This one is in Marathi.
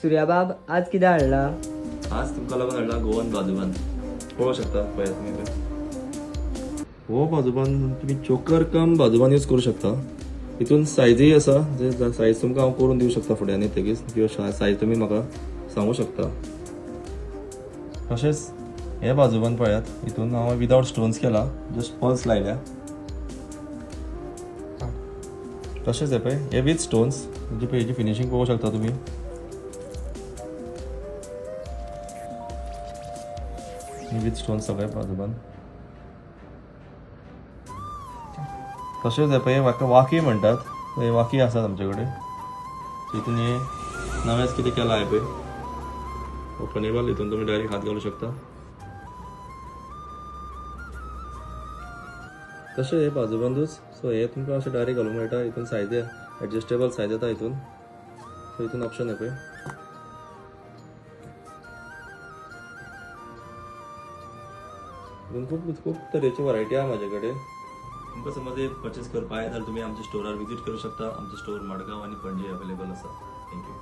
सूर्याबाब आज कितें हाडला? आज तुमकां लागून हाडला गोवन बाजूबंद पळोवंक शकता पळयात तुमी पळय हो बाजूबंद तुमी चोकर कम बाजूबंद यूज करूं शकता. हितून सायजूय आसा जे सायज तुमकां हांव करून दिवं शकता फुडें आनी तेगीच किंवा सायज तुमी म्हाका सांगूं शकता. तशेंच हे बाजूबंद पळयात हितून हांव विदाउट स्टोन्स केला, जस्ट पल्स लायल्या. तशेंच हे पळय हे विथ स्टोन्स म्हणजे पळय हेजी फिनिशींग पळोवंक शकता तुमी. विथ स्टोन्स सगळे बाजूबंद. तशेंच हे पळय हाका वाकी म्हणटात, हे वाकी आसात आमचे कडेन. हितून हे नवेंच कितें केलां हे पळय ओपनेबल, हितून तुमी डायरेक्ट हात घालूं शकता. तशें हे बाजूबंदूच, सो हे तुमकां अशें डायरेक्ट घालूंक मेळटा. हितून सायज एडजस्टेबल सायज येता हितून. सो हितून ऑप्शन हे पळय. खूप तरेची वरायटी आहा म्हाजे कडेन. तुमकां समज परचेस करपा जाय जाल्यार तुमी आमच्या स्टोरार विजीट करूं शकता. आमचे स्टोर मडगांव आनी पणजे अवेलेबल आसा. थँक्यू.